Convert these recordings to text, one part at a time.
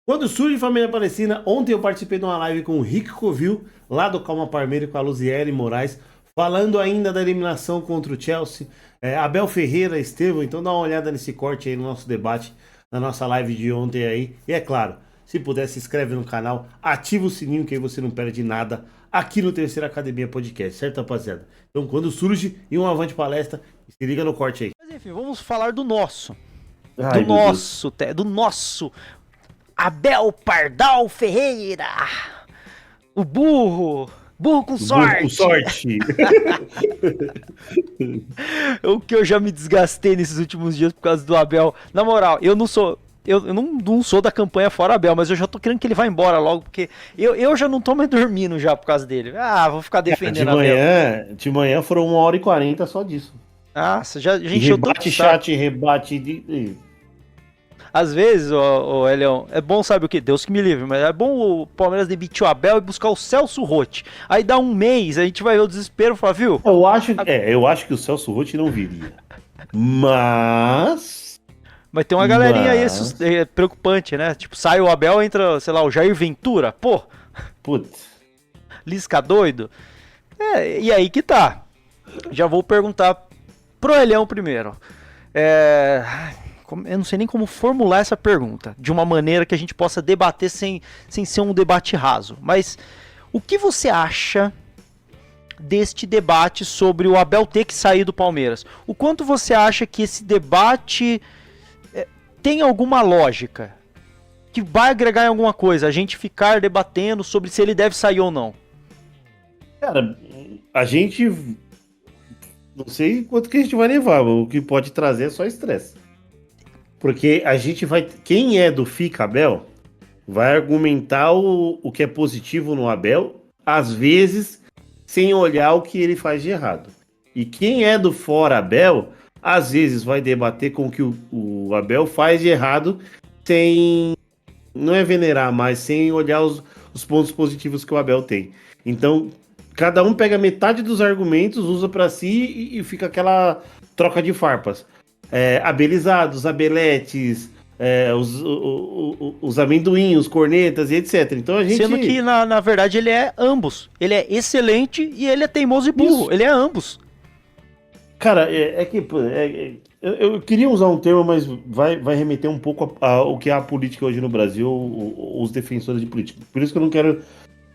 Quando surge Família Palestina, ontem eu participei de uma live com o Rick Covil, lá do Calma Parmeira, com a Luziele Moraes, falando ainda da eliminação contra o Chelsea. Abel Ferreira, Estevão, então dá uma olhada nesse corte aí no nosso debate, na nossa live de ontem aí. E é claro, se puder, se inscreve no canal, ativa o sininho que aí você não perde nada aqui no Terceira Academia Podcast, certo, rapaziada? Então quando surge e um avante palestra, se liga no corte aí. Mas enfim, vamos falar do nosso. Ai, Do nosso Abel Pardal Ferreira. O burro com sorte. Com sorte. O que eu já me desgastei nesses últimos dias por causa do Abel. Na moral, eu não sou da campanha fora Abel, mas eu já tô querendo que ele vá embora logo, porque eu já não tô mais dormindo já por causa dele. Vou ficar defendendo Abel. De manhã foram 1h40 só disso. Nossa, já E encheu tanto rebate, saco. chat, rebate de... Às vezes, ô Elião, é bom, sabe o que? Deus que me livre, mas é bom o Palmeiras demitir o Abel e buscar o Celso Roth. Aí dá um mês, a gente vai ver o desespero e falar, viu? Eu acho que o Celso Roth não viria. Mas... Vai ter uma galerinha aí preocupante, né? Tipo, sai o Abel, entra, sei lá, o Jair Ventura. Pô, Putz. Lisca doido. E aí que tá. Já vou perguntar pro Elião primeiro. Eu não sei nem como formular essa pergunta de uma maneira que a gente possa debater sem ser um debate raso. Mas o que você acha deste debate sobre o Abel ter que sair do Palmeiras? O quanto você acha que esse debate tem alguma lógica? Que vai agregar em alguma coisa? A gente ficar debatendo sobre se ele deve sair ou não? Cara, a gente... Não sei quanto que a gente vai levar, o que pode trazer é só estresse. Porque a gente vai... Quem é do Fica Abel vai argumentar o que é positivo no Abel, às vezes, sem olhar o que ele faz de errado. E quem é do fora Abel, às vezes vai debater com o que o Abel faz de errado, sem... Não é venerar, mas sem olhar os pontos positivos que o Abel tem. Então, cada um pega metade dos argumentos, usa pra si e fica aquela troca de farpas. Abelizados, abeletes, os amendoim, os cornetas e etc. Então a gente... Sendo que, na verdade, ele é ambos. Ele é excelente e ele é teimoso e burro. Isso. Ele é ambos. Cara, eu queria usar um termo, mas vai remeter um pouco ao que é a política hoje no Brasil, os defensores de política. Por isso que eu não quero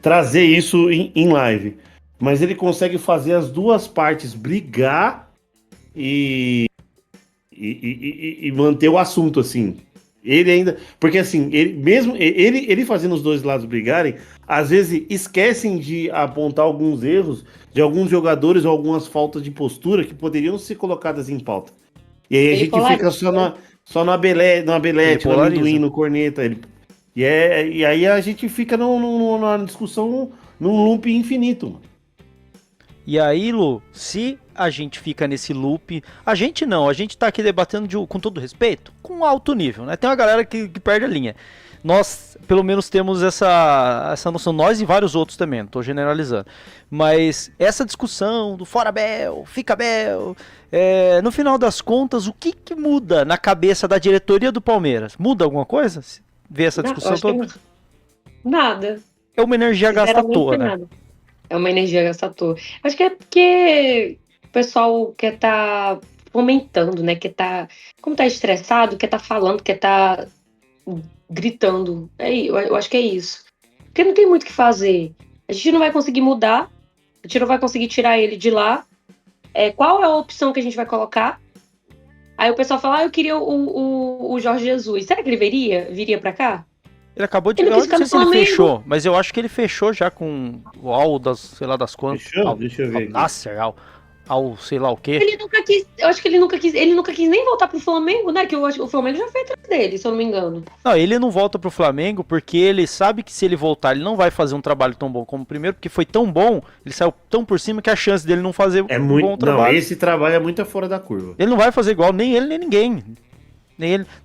trazer isso em live. Mas ele consegue fazer as duas partes brigar e manter o assunto, assim. Ele ainda... Porque, assim, ele fazendo os dois lados brigarem, às vezes esquecem de apontar alguns erros de alguns jogadores ou algumas faltas de postura que poderiam ser colocadas em pauta. E aí a gente fica só no abelete, no amendoim, no corneta. E aí a gente fica numa discussão, num loop infinito, mano. E aí, Lu, se a gente fica nesse loop... A gente tá aqui debatendo com todo respeito, com alto nível, né? Tem uma galera que perde a linha. Nós, pelo menos, temos essa noção, nós e vários outros também, não tô generalizando. Mas essa discussão do fora Abel, fica Abel... no final das contas, o que muda na cabeça da diretoria do Palmeiras? Muda alguma coisa? Ver essa discussão toda? Nada. É uma energia gasta à toa, né? Nada. É uma energia gasta à toa. Acho que é porque o pessoal quer tá fomentando, né? Como tá estressado, quer tá falando, quer tá gritando. Eu acho que é isso. Porque não tem muito o que fazer. A gente não vai conseguir mudar, a gente não vai conseguir tirar ele de lá. Qual é a opção que a gente vai colocar? Aí o pessoal fala, eu queria o Jorge Jesus. Será que ele viria pra cá? Ele acabou de... Eu não sei se ele fechou, mas eu acho que ele fechou já com o Al das, sei lá das quantas. Fechou? Deixa eu ver. Nasser, ao sei lá o quê. Ele nunca quis, eu acho que ele nunca quis nem voltar pro Flamengo, né? Que eu acho que o Flamengo já foi atrás dele, se eu não me engano. Não, ele não volta pro Flamengo porque ele sabe que se ele voltar, ele não vai fazer um trabalho tão bom como o primeiro, porque foi tão bom, ele saiu tão por cima que a chance dele não fazer um bom trabalho. Não, esse trabalho é muito fora da curva. Ele não vai fazer igual, nem ele, nem ninguém.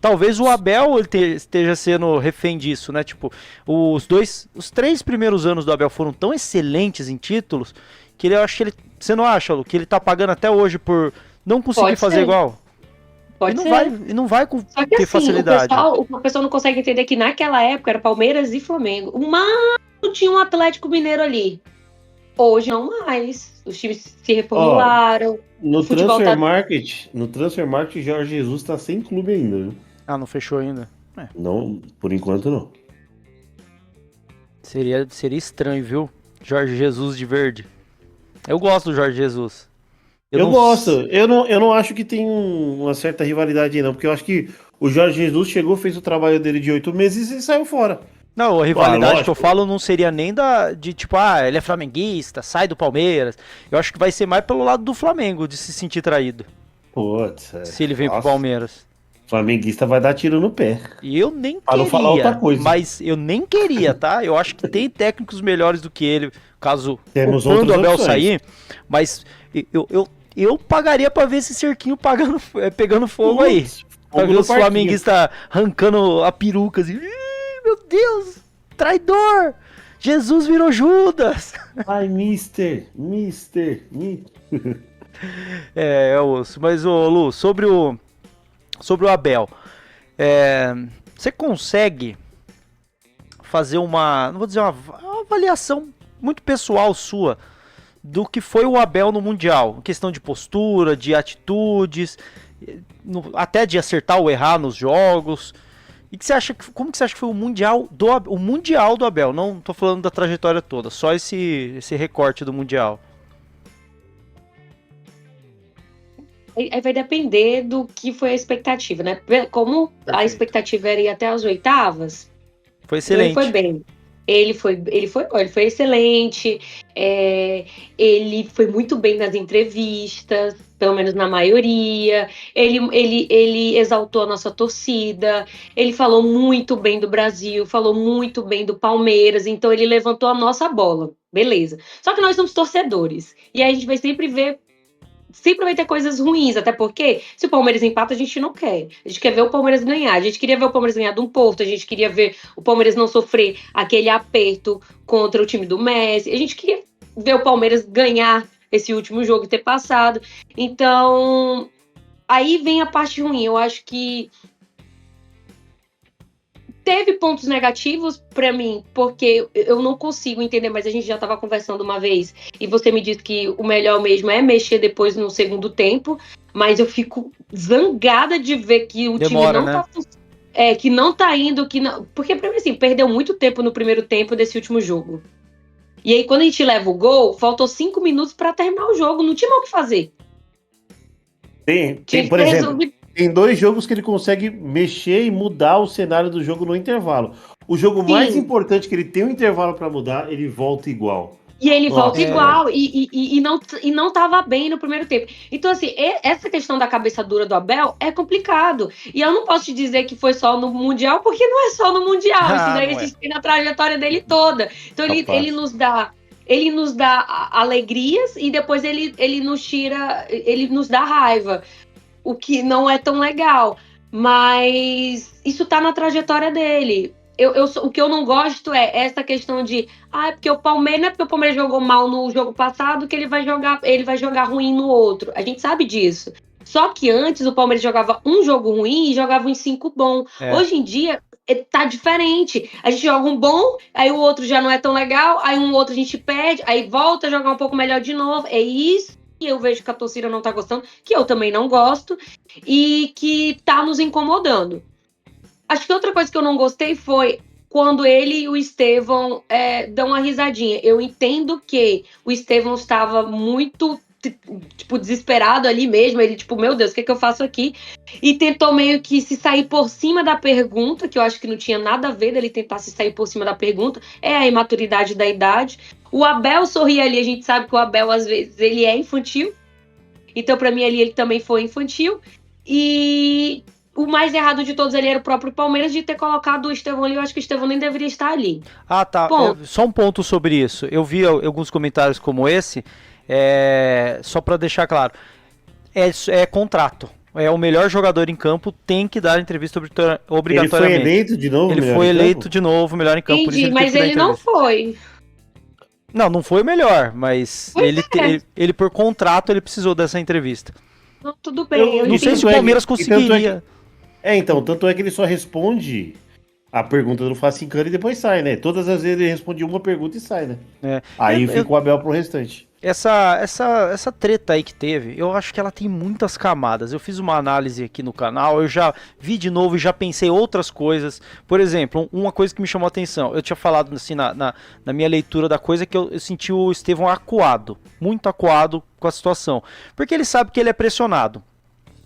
Talvez o Abel esteja sendo refém disso, né? Tipo, os 3 primeiros anos do Abel foram tão excelentes em títulos que eu acho que ele... Você não acha, Lu, que ele tá pagando até hoje por não conseguir fazer igual? Pode ser. E não vai com Só que ter assim, facilidade. o pessoal não consegue entender que naquela época era Palmeiras e Flamengo. Mano, tinha um Atlético Mineiro ali. Hoje não mais. Os times se reformularam. No o futebol Transfer Market, Jorge Jesus tá sem clube ainda, viu? Ah, não fechou ainda. Não, por enquanto não. Seria estranho, viu? Jorge Jesus de verde. Eu gosto do Jorge Jesus. Eu não- gosto. Eu não acho que tem uma certa rivalidade aí, não. Porque eu acho que o Jorge Jesus chegou, fez o trabalho dele de 8 meses e saiu fora. Não, a rivalidade lógico. que eu falo não seria nem de tipo, ele é flamenguista, sai do Palmeiras. Eu acho que vai ser mais pelo lado do Flamengo, de se sentir traído. Putz, Se ele vem pro Palmeiras. Flamenguista vai dar tiro no pé. E eu nem Pra não falar outra queria, coisa. mas eu nem queria, tá? Eu acho que tem técnicos melhores do que ele, caso Temos quando o outras Abel opções. sair, mas eu pagaria pra ver esse cerquinho pegando fogo aí. Pra ver os flamenguistas arrancando a peruca assim. Ih, meu Deus, traidor! Jesus virou Judas! Ai, mister. É osso. Mas, ô Lu, sobre o Abel, você consegue fazer não vou dizer uma avaliação muito pessoal sua do que foi o Abel no Mundial? Questão de postura, de atitudes, até de acertar ou errar nos jogos. E como que você acha que foi o Mundial do Abel? Não tô falando da trajetória toda, só esse recorte do Mundial. Aí vai depender do que foi a expectativa, né? Como a expectativa era ir até as oitavas, foi excelente. Então ele foi bem. Ele foi excelente. Ele foi muito bem nas entrevistas, pelo menos na maioria. Ele exaltou a nossa torcida. Ele falou muito bem do Brasil, falou muito bem do Palmeiras. Então ele levantou a nossa bola, beleza? Só que nós somos torcedores e aí a gente vai sempre vai ter coisas ruins, até porque se o Palmeiras empata, a gente não quer. A gente quer ver o Palmeiras ganhar. A gente queria ver o Palmeiras ganhar de um Porto, a gente queria ver o Palmeiras não sofrer aquele aperto contra o time do Messi. A gente queria ver o Palmeiras ganhar esse último jogo e ter passado. Então, aí vem a parte ruim. Eu acho que teve pontos negativos pra mim, porque eu não consigo entender, mas a gente já estava conversando uma vez, e você me disse que o melhor mesmo é mexer depois no segundo tempo, mas eu fico zangada de ver que o Demora, time não né? tá... que não tá indo, porque pra mim, assim, perdeu muito tempo no primeiro tempo desse último jogo. E aí, quando a gente leva o gol, faltou 5 minutos pra terminar o jogo, não tinha mais o que fazer. Por exemplo... Tem 2 jogos que ele consegue mexer e mudar o cenário do jogo no intervalo. O jogo mais importante que ele tem um intervalo para mudar, ele volta igual. E ele volta igual e não tava bem no primeiro tempo. Então, assim, essa questão da cabeça dura do Abel é complicado. E eu não posso te dizer que foi só no Mundial, porque não é só no Mundial. Isso daí a gente tem na trajetória dele toda. Então, ele nos dá alegrias e depois ele nos dá raiva. O que não é tão legal, mas isso tá na trajetória dele. O que eu não gosto é essa questão de porque o Palmeiras, não é porque o Palmeiras jogou mal no jogo passado que ele vai jogar ruim no outro. A gente sabe disso. Só que antes o Palmeiras jogava um jogo ruim e jogava em 5 bom. Hoje em dia tá diferente. A gente joga um bom, aí o outro já não é tão legal, aí um outro a gente perde, aí volta a jogar um pouco melhor de novo. É isso. E eu vejo que a torcida não tá gostando, que eu também não gosto, e que tá nos incomodando. Acho que outra coisa que eu não gostei foi quando ele e o Estevão dão uma risadinha. Eu entendo que o Estevão estava muito, desesperado ali mesmo, ele meu Deus, o que eu faço aqui? E tentou meio que se sair por cima da pergunta, que eu acho que não tinha nada a ver dele tentar se sair por cima da pergunta, é a imaturidade da idade. O Abel sorri ali, a gente sabe que o Abel, às vezes, ele é infantil. Então, pra mim, ali, ele também foi infantil. E o mais errado de todos ali era o próprio Palmeiras de ter colocado o Estevão ali. Eu acho que o Estevão nem deveria estar ali. Ah, tá. Só um ponto sobre isso. Eu vi alguns comentários como esse, só pra deixar claro. É contrato. O melhor jogador em campo tem que dar entrevista obrigatoriamente. Ele foi eleito de novo? Ele foi eleito de novo melhor em campo. Entendi, mas ele não foi. Não foi o melhor, mas ele por contrato ele precisou dessa entrevista. Não, tudo bem, eu Não sei entendi. se o Palmeiras conseguiria. Então, tanto é que ele só responde a pergunta do Facincani e depois sai, né? Todas as vezes ele responde uma pergunta e sai, né? É. Aí Eu- fica o Abel pro restante. essa treta aí que teve, eu acho que ela tem muitas camadas. Eu fiz uma análise aqui no canal, eu já vi de novo e já pensei outras coisas. Por exemplo, uma coisa que me chamou a atenção, eu tinha falado assim na minha leitura da coisa que eu senti o Estevão acuado, muito acuado com a situação. Porque ele sabe que ele é pressionado.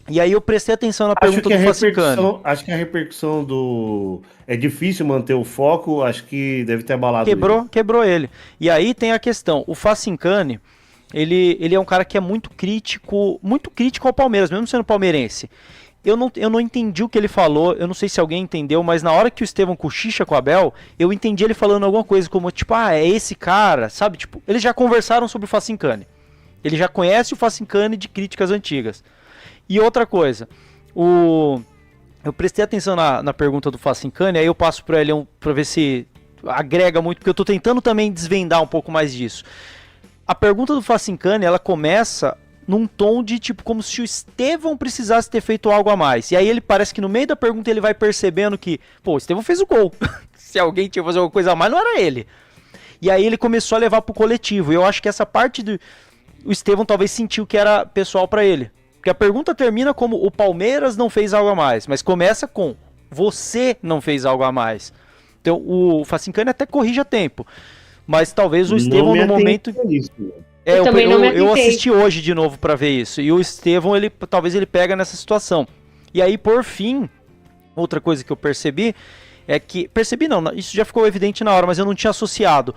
E aí eu prestei atenção na pergunta do Facincani. Acho que a repercussão do. É difícil manter o foco, acho que deve ter abalado ele. Quebrou ele. E aí tem a questão, o Facincani, ele é um cara que é muito crítico ao Palmeiras, mesmo sendo palmeirense. Eu não entendi o que ele falou, eu não sei se alguém entendeu, mas na hora que o Estevão cochicha com o Abel, eu entendi ele falando alguma coisa como, tipo, é esse cara, sabe? Tipo, eles já conversaram sobre o Facincani. Ele já conhece o Facincani de críticas antigas. E outra coisa, eu prestei atenção na pergunta do Facincani, aí eu passo para ele para ver se agrega muito, porque eu tô tentando também desvendar um pouco mais disso. A pergunta do Facincani, ela começa num tom de tipo como se o Estevão precisasse ter feito algo a mais. E aí ele parece que no meio da pergunta ele vai percebendo que, pô, o Estevão fez o gol. Se alguém tinha que fazer alguma coisa a mais, não era ele. E aí ele começou a levar pro coletivo. E eu acho que essa parte do o Estevão talvez sentiu que era pessoal para ele. Porque a pergunta termina como o Palmeiras não fez algo a mais, mas começa com você não fez algo a mais. Então o Facincani até corrige a tempo. Mas talvez o Estevão no momento. Eu assisti hoje de novo para ver isso. E o Estevão, talvez ele pega nessa situação. E aí, por fim, outra coisa que eu percebi é que. Percebi não, isso já ficou evidente na hora, mas eu não tinha associado.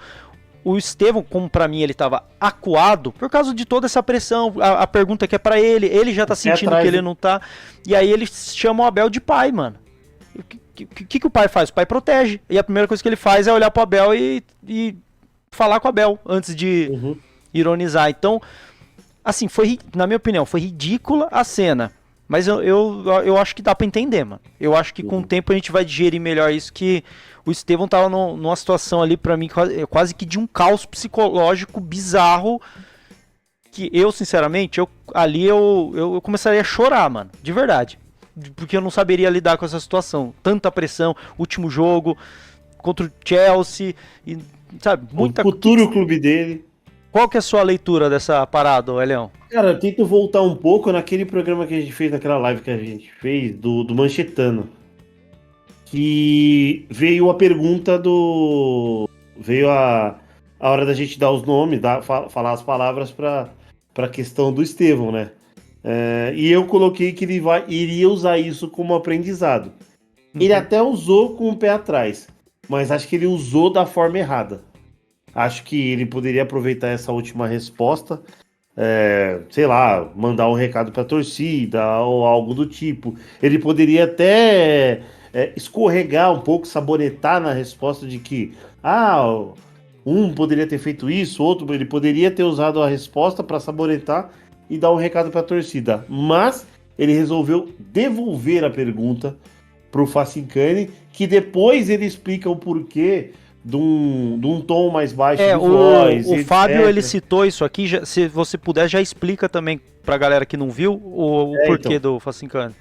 O Estevão, como pra mim ele tava acuado, por causa de toda essa pressão, a pergunta que é pra ele já tá sentindo que ele não tá. E aí ele chama o Abel de pai, mano. O que o pai faz? O pai protege. E a primeira coisa que ele faz é olhar pro Abel e falar com o Abel, antes de ironizar. Então, assim, na minha opinião, foi ridícula a cena. Mas eu acho que dá pra entender, mano. Eu acho que com o tempo a gente vai digerir melhor isso, que o Estevão tava numa situação ali, pra mim, quase que de um caos psicológico bizarro, que eu, sinceramente, eu começaria a chorar, mano. De verdade. Porque eu não saberia lidar com essa situação. Tanta pressão, último jogo, contra o Chelsea, e, sabe, muita coisa. O futuro clube dele. Qual que é a sua leitura dessa parada, Elião? Cara, eu tento voltar um pouco naquele programa que a gente fez, naquela live que a gente fez, do Manchetano. Que veio a pergunta veio a hora da gente dar os nomes, falar as palavras para a questão do Estevão, né? E eu coloquei que ele iria usar isso como aprendizado. Ele até usou com o pé atrás, mas acho que ele usou da forma errada. Acho que ele poderia aproveitar essa última resposta, sei lá, mandar um recado para a torcida ou algo do tipo. Ele poderia até escorregar um pouco, sabonetar na resposta de que um poderia ter feito isso, outro ele poderia ter usado a resposta para sabonetar e dar um recado para a torcida. Mas ele resolveu devolver a pergunta para o Facincani, que depois ele explica o porquê de um tom mais baixo de voz. O Fábio, ele citou isso aqui, se você puder, já explica também pra galera que não viu o porquê do Facincani.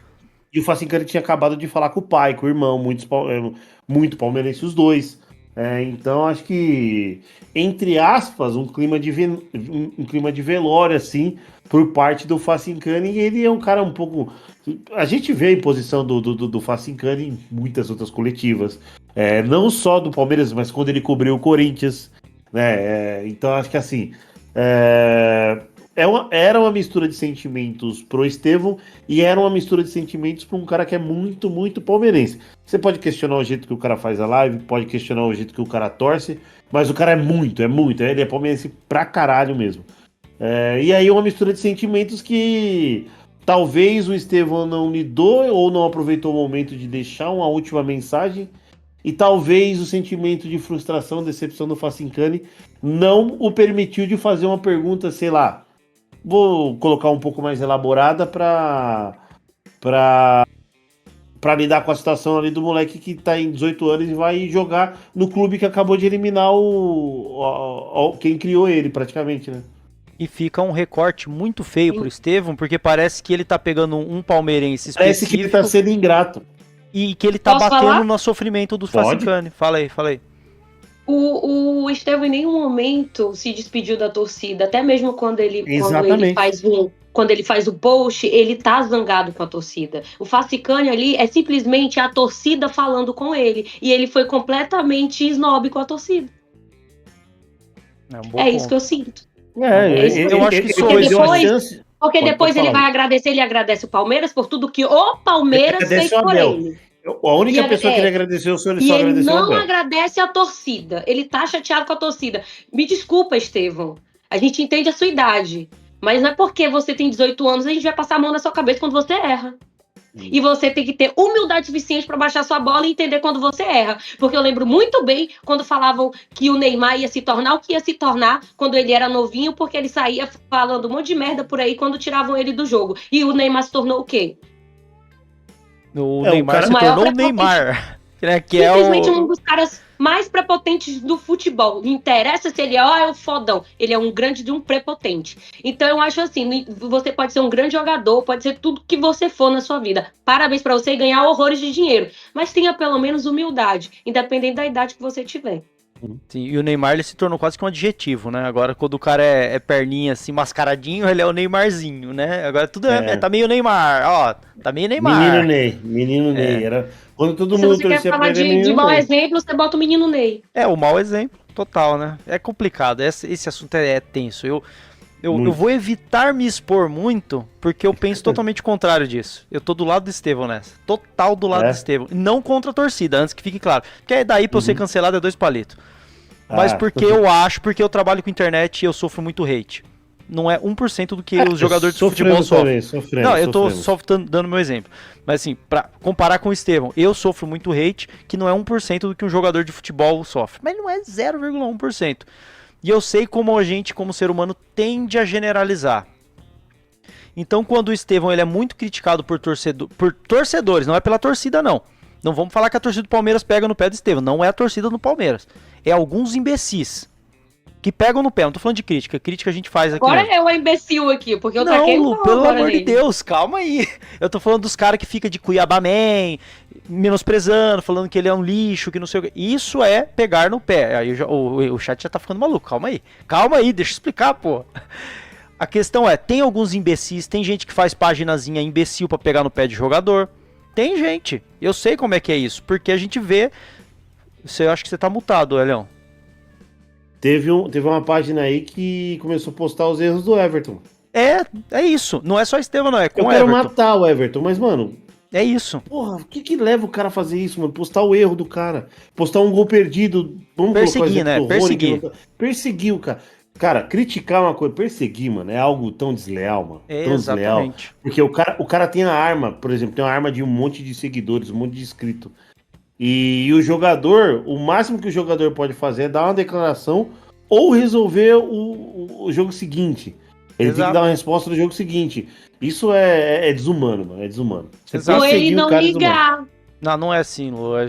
E o Facincani tinha acabado de falar com o pai, com o irmão, muito palmeirense os dois. Então acho que, entre aspas, um clima de velório, assim, por parte do Facincani. E ele é um cara um pouco... A gente vê a imposição do Facincani em muitas outras coletivas. Não só do Palmeiras, mas quando ele cobriu o Corinthians, né? Então acho que assim... Era uma mistura de sentimentos pro Estevão e era uma mistura de sentimentos para um cara que é muito, muito palmeirense. Você pode questionar o jeito que o cara faz a live, pode questionar o jeito que o cara torce, mas o cara é muito, ele é palmeirense pra caralho mesmo. E aí uma mistura de sentimentos que talvez o Estevão não lidou ou não aproveitou o momento de deixar uma última mensagem, e talvez o sentimento de frustração, decepção do Facincani não o permitiu de fazer uma pergunta, sei lá, vou colocar um pouco mais elaborada para lidar com a situação ali do moleque que tá em 18 anos e vai jogar no clube que acabou de eliminar quem criou ele, praticamente, né? E fica um recorte muito feio pro Estevão, porque parece que ele tá pegando um palmeirense Parece que ele tá sendo ingrato. e que ele tá Posso batendo falar? no sofrimento do Pode. Facicani. Fala aí. O Estevão em nenhum momento se despediu da torcida, até mesmo quando ele Exatamente. quando ele faz o post, ele tá zangado com a torcida. O Facicani ali é simplesmente a torcida falando com ele, e ele foi completamente snob com a torcida. É um bom É isso ponto. que eu sinto. Eu acho que sou ele deu a depois- chance. Porque Pode depois ele falar. vai agradecer, ele agradece o Palmeiras por tudo que o Palmeiras Ele agradece fez o por Abel. ele. A única E pessoa é- que ele agradeceu, ele E só ele agradeceu o não Abel. agradece a torcida. Ele tá chateado com a torcida. Me desculpa, Estevão. A gente entende a sua idade. Mas não é porque você tem 18 anos a gente vai passar a mão na sua cabeça quando você erra. E você tem que ter humildade suficiente para baixar sua bola e entender quando você erra. Porque eu lembro muito bem quando falavam que o Neymar ia se tornar o que ia se tornar quando ele era novinho, porque ele saía falando um monte de merda por aí quando tiravam ele do jogo. E o Neymar se tornou o quê? O o Neymar cara- se maior tornou o prepotente. Neymar. Né, que é Simplesmente o... um dos caras mais prepotentes do futebol. Não interessa se ele é o fodão. Ele é um grande de um prepotente. Então eu acho assim, você pode ser um grande jogador, pode ser tudo que você for na sua vida. Parabéns pra você e ganhar horrores de dinheiro. Mas tenha pelo menos humildade, independente da idade que você tiver. Sim, e o Neymar ele se tornou quase que um adjetivo, né? Agora quando o cara é perninha assim, mascaradinho, ele é o Neymarzinho, né? Agora tudo tá meio Neymar, ó, tá meio Neymar. Menino Ney. Era quando todo Se mundo você quer torcia pra falar ele, de menino mau Ney. exemplo, você bota o menino Ney. É, o mau exemplo, total, né? É complicado, esse assunto é tenso. Eu vou evitar me expor muito, porque eu penso totalmente o contrário disso. Eu tô do lado do Estevão nessa. Total do lado do Estevão. Não contra a torcida, antes que fique claro. Porque daí pra eu ser cancelado é 2 palitos. Mas porque porque eu trabalho com internet e eu sofro muito hate. Não é 1% do que os jogadores de futebol sofrem. Não, eu tô só dando meu exemplo. Mas assim, pra comparar com o Estevão, eu sofro muito hate, que não é 1% do que um jogador de futebol sofre. Mas não é 0,1%. E eu sei como a gente, como ser humano, tende a generalizar. Então, quando o Estevão ele é muito criticado por torcedores, não é pela torcida, não. Não vamos falar que a torcida do Palmeiras pega no pé do Estevão. Não é a torcida do Palmeiras. É alguns imbecis que pegam no pé. Não tô falando de crítica. Crítica a gente faz aqui. Agora mesmo. é o imbecil aqui, porque eu Não, taquei Lu, um pau pelo agora amor de nele. Deus, calma aí. Eu tô falando dos caras que ficam de Cuiabá Man, menosprezando, falando que ele é um lixo, que não sei o que. Isso é pegar no pé. Aí o chat já tá ficando maluco. Calma aí, deixa eu explicar, pô. A questão é, tem alguns imbecis, tem gente que faz paginazinha imbecil pra pegar no pé de jogador. Tem gente. Eu sei como é que é isso, porque a gente vê... Eu acho que você tá mutado, Elião. Teve uma página aí que começou a postar os erros do Everton. É isso. Não é só Estevão, não. É com Eu o quero Everton. matar o Everton, mas, mano, É isso. porra, o que leva o cara a fazer isso, mano? Postar o erro do cara. Postar um gol perdido. Vamos Perseguir, colocar o exemplo né? do Rony, Perseguir. que não- Perseguir o cara. Cara, criticar uma coisa, perseguir, mano, é algo tão desleal, mano. Tão desleal. Exatamente. Porque o cara tem a arma, por exemplo, tem uma arma de um monte de seguidores, um monte de inscritos. E o jogador, o máximo que o jogador pode fazer é dar uma declaração ou resolver o jogo seguinte. Ele tem Exato. que dar uma resposta no jogo seguinte. Isso é desumano, mano. É desumano. Você Exato. Ou ele perseguir o não cara é desumano. ligar, Não é assim, Lu. É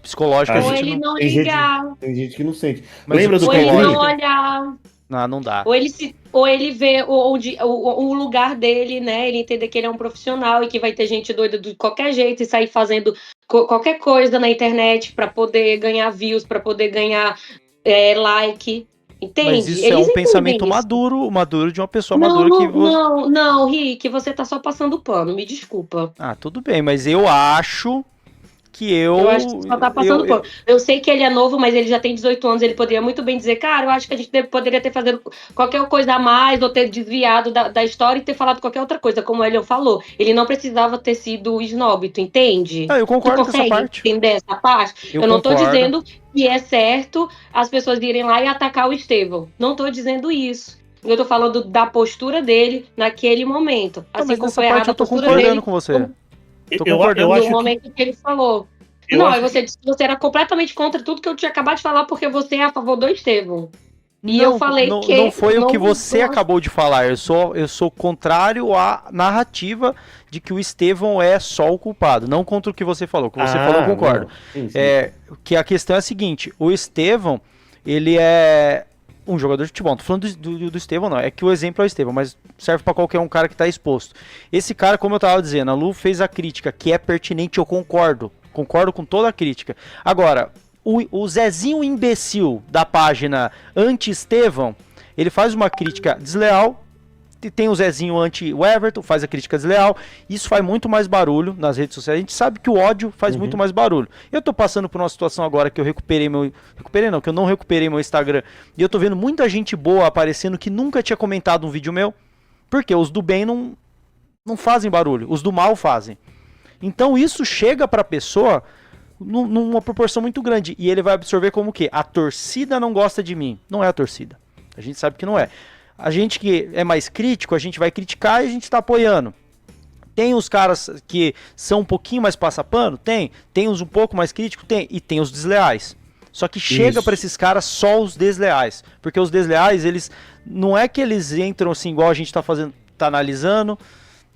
psicológico, a Ah, ou gente ele não... não tem gente- ligar, Tem gente que não sente. Mas Lembra o do ou ele psicológico- não Pedrinho? olhar, Não dá. ou ele vê o lugar dele, né? Ele entender que ele é um profissional e que vai ter gente doida de qualquer jeito e sair fazendo qualquer coisa na internet pra poder ganhar views, pra poder ganhar like. Entende? Mas isso é Eles um entendem pensamento isso. maduro de uma pessoa Não, madura que... não, Rick, você tá só passando pano, me desculpa. Ah, tudo bem, mas eu acho que Eu acho que você só tá passando pano. Eu sei que ele é novo, mas ele já tem 18 anos, ele poderia muito bem dizer, cara, eu acho que a gente poderia ter feito qualquer coisa a mais, ou ter desviado da história e ter falado qualquer outra coisa, como o Elion falou. Ele não precisava ter sido snob, tu entende? Ah, eu concordo Tu com essa consegue parte. entender essa parte? Eu não tô concordo. dizendo que é certo as pessoas irem lá e atacar o Estevão. Não tô dizendo isso. Eu tô falando da postura dele naquele momento. Não, Assim mas como nessa foi parte errada eu a tô postura concordando dele com você. Tô Eu concordando. acho no que momento que ele falou. Eu Não, acho aí você disse que você era completamente contra tudo que eu tinha acabado de falar, porque você é a favor do Estevão. E Não, eu falei não, que não foi o não- que você não- acabou de falar. Eu sou contrário à narrativa de que o Estevão é só o culpado. Não contra o que você falou. O que você falou, eu concordo. Não. Sim, sim. Que a questão é a seguinte: o Estevão, ele é um jogador de futebol. Não tô falando do Estevão, não. É que o exemplo é o Estevão, mas serve pra qualquer um cara que tá exposto. Esse cara, como eu tava dizendo, a Lu fez a crítica, que é pertinente, eu concordo. Concordo com toda a crítica. Agora, o Zezinho imbecil da página anti-Estevão, ele faz uma crítica desleal. Tem o Zezinho anti-Everton, faz a crítica desleal. Isso faz muito mais barulho nas redes sociais. A gente sabe que o ódio faz muito mais barulho. Eu tô passando por uma situação agora que eu recuperei meu... que eu não recuperei meu Instagram. E eu tô vendo muita gente boa aparecendo que nunca tinha comentado um vídeo meu. Porque os do bem não fazem barulho. Os do mal fazem. Então isso chega pra pessoa numa proporção muito grande. E ele vai absorver como o quê? A torcida não gosta de mim. Não é a torcida. A gente sabe que não é. A gente que é mais crítico, a gente vai criticar e a gente tá apoiando. Tem os caras que são um pouquinho mais passapano? Tem. Tem os um pouco mais críticos? Tem. E tem os desleais. Só que chega pra esses caras só os desleais. Porque os desleais, eles... Não é que eles entram assim, igual a gente tá fazendo, tá analisando,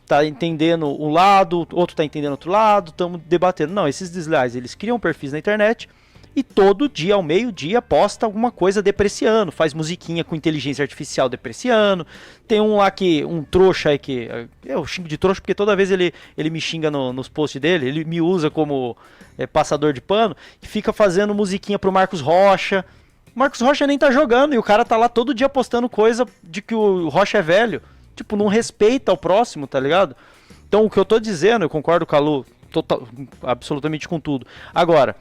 tá entendendo um lado, outro tá entendendo outro lado, estamos debatendo. Não, esses desleais, eles criam perfis na internet... E todo dia, ao meio-dia, posta alguma coisa depreciando. Faz musiquinha com inteligência artificial depreciando. Tem um lá que, um trouxa aí que... Eu xingo de trouxa porque toda vez ele me xinga nos posts dele. Ele me usa como passador de pano. E fica fazendo musiquinha pro Marcos Rocha. O Marcos Rocha nem tá jogando. E o cara tá lá todo dia postando coisa de que o Rocha é velho. Tipo, não respeita o próximo, tá ligado? Então, o que eu tô dizendo, eu concordo com a Lu absolutamente com tudo. Agora...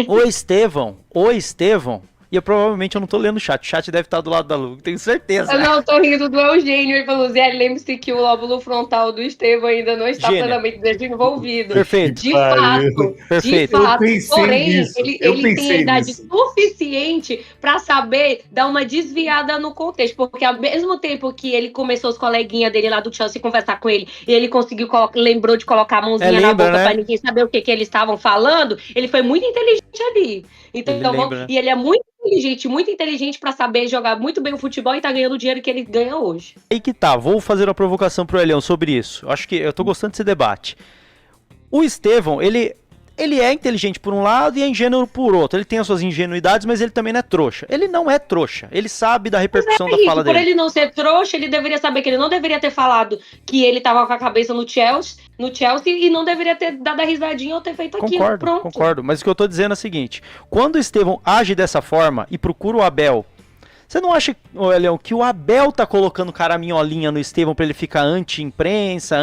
O Estevão, e provavelmente eu não tô lendo o chat deve estar do lado da Lu, tenho certeza. Eu não tô rindo do Eugênio, ele falou, Zé, lembre-se que o lóbulo frontal do Estevão ainda não está plenamente desenvolvido. Perfeito. De fato, perfeito. De fato. Porém, ele tem idade suficiente para saber dar uma desviada no contexto, porque ao mesmo tempo que ele começou os coleguinhas dele lá do Chelsea conversar com ele, e ele conseguiu, lembrou de colocar a mãozinha na boca, né? Para ninguém saber o que eles estavam falando, ele foi muito inteligente ali. Então, e ele é muito inteligente para saber jogar muito bem o futebol e tá ganhando o dinheiro que ele ganha hoje. Aí que tá, vou fazer uma provocação pro Elião sobre isso. Acho que eu tô gostando desse debate. O Estevão, ele é inteligente por um lado e é ingênuo por outro. Ele tem as suas ingenuidades, mas ele também não é trouxa. Ele não é trouxa. Ele sabe da repercussão da fala dele. Por ele não ser trouxa, ele deveria saber que ele não deveria ter falado que ele tava com a cabeça no Chelsea e não deveria ter dado a risadinha ou ter feito aquilo. Pronto. Concordo. Mas o que eu tô dizendo é o seguinte. Quando o Estevão age dessa forma e procura o Abel... Você não acha, Leão, que o Abel tá colocando caraminholinha no Estevão pra ele ficar anti-imprensa,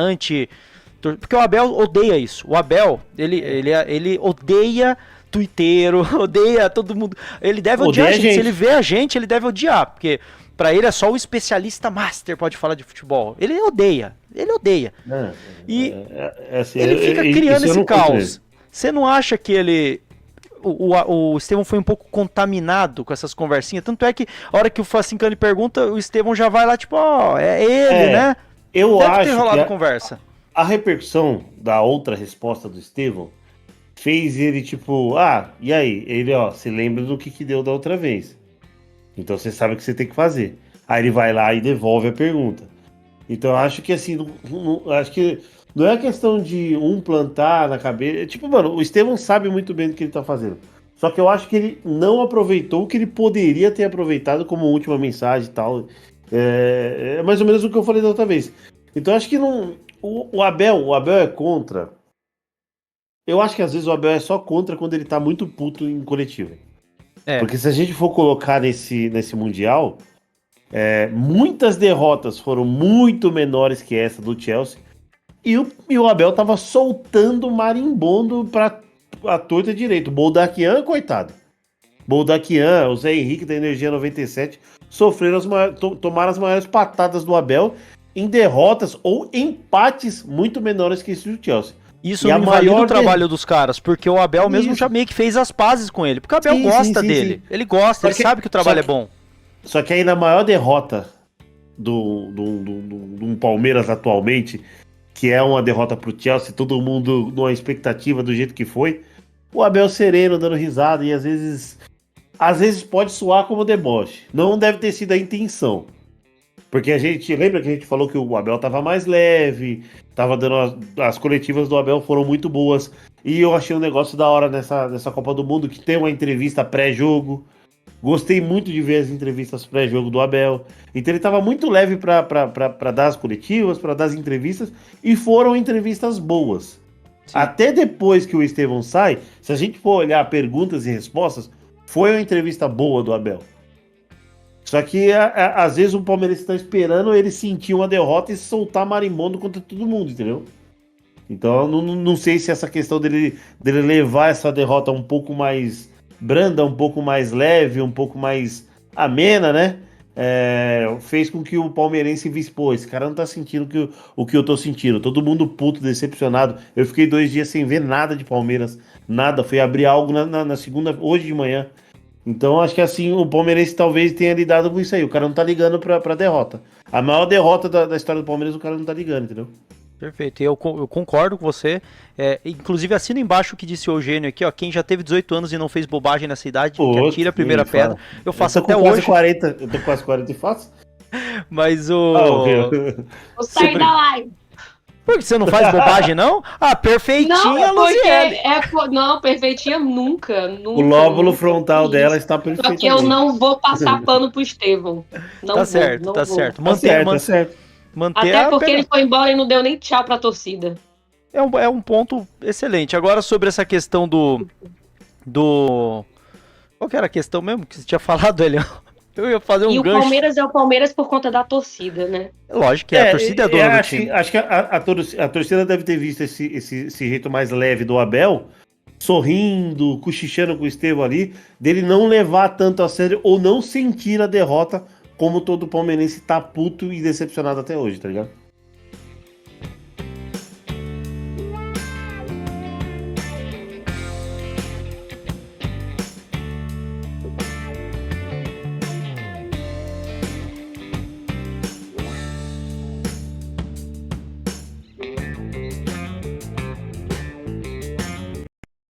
Porque o Abel odeia isso. O Abel, ele odeia tuiteiro, odeia todo mundo. Ele deve odiar a gente. Se ele vê a gente, ele deve odiar. Porque pra ele é só o especialista master pode falar de futebol. Ele odeia. Assim, ele fica criando esse caos. Você não acha que o Estevão foi um pouco contaminado com essas conversinhas? Tanto é que a hora que o Facincani pergunta, o Estevão já vai lá, tipo, é ele, né? Eu acho ter rolado conversa. A repercussão da outra resposta do Estevão fez ele tipo, e aí? Ele, se lembra do que deu da outra vez. Então você sabe o que você tem que fazer. Aí ele vai lá e devolve a pergunta. Então eu acho que assim, acho que não é questão de um plantar na cabeça. Tipo, mano, o Estevão sabe muito bem do que ele tá fazendo. Só que eu acho que ele não aproveitou o que ele poderia ter aproveitado como última mensagem e tal. É mais ou menos o que eu falei da outra vez. Então eu acho que não... O Abel é contra. Eu acho que às vezes o Abel é só contra quando ele tá muito puto em coletivo. Porque se a gente for colocar nesse Mundial, muitas derrotas foram muito menores que essa do Chelsea. E o Abel tava soltando marimbondo pra a torta direito. O Boldaquian, coitado. Boldaquian, o Zé Henrique da Energia 97 tomaram as maiores patadas do Abel em derrotas ou empates muito menores que esse do Chelsea. Isso não invalida o trabalho dos caras, porque o Abel mesmo já meio que fez as pazes com ele, porque o Abel gosta dele. Sim. Ele gosta, ele sabe que o trabalho é bom. Só que aí na maior derrota do Palmeiras atualmente, que é uma derrota pro Chelsea, todo mundo numa expectativa do jeito que foi, o Abel sereno, dando risada, e às vezes pode soar como deboche. Não deve ter sido a intenção. Porque lembra que a gente falou que o Abel tava mais leve, tava dando as coletivas do Abel foram muito boas, e eu achei um negócio da hora nessa Copa do Mundo, que tem uma entrevista pré-jogo, Gostei muito de ver as entrevistas pré-jogo do Abel. Então ele estava muito leve para dar as coletivas, para dar as entrevistas, e foram entrevistas boas. Sim. Até depois que o Estevão sai, se a gente for olhar perguntas e respostas, foi uma entrevista boa do Abel. Só que às vezes o Palmeiras está esperando ele sentir uma derrota e soltar marimbondo contra todo mundo, entendeu? Então não sei se essa questão dele levar essa derrota um pouco mais branda, um pouco mais leve, um pouco mais amena, né? Fez com que o palmeirense visse, pô, esse cara não tá sentindo o que eu tô sentindo. Todo mundo puto, decepcionado. Eu fiquei 2 dias sem ver nada de Palmeiras, nada. Fui abrir algo na segunda, hoje de manhã. Então acho que assim, o palmeirense talvez tenha lidado com isso aí. O cara não tá ligando pra derrota. A maior derrota da história do Palmeiras, o cara não tá ligando, entendeu? Perfeito, eu concordo com você. Inclusive, assino embaixo o que disse o Eugênio aqui, ó. Quem já teve 18 anos e não fez bobagem nessa idade, que atira a primeira pedra. Eu faço até hoje. Eu tô quase 40 e faço. Mas Vou sair da live. Por que você não faz bobagem, não? Ah, perfeitinha, Luciene. Não, perfeitinha nunca. O lóbulo frontal dela está perfeito. Só que eu não vou passar pano pro Estevão. Tá certo. Tá certo. Até porque ele foi embora e não deu nem tchau pra torcida. É um ponto excelente. Agora, sobre essa questão do... Qual que era a questão mesmo que você tinha falado, Elião? Eu ia fazer um gancho. E o Palmeiras é o Palmeiras por conta da torcida, né? Lógico que a torcida é dona do time. Acho que a torcida deve ter visto esse jeito mais leve do Abel, sorrindo, cochichando com o Estevão ali, dele não levar tanto a sério ou não sentir a derrota como todo palmeirense tá puto e decepcionado até hoje, tá ligado?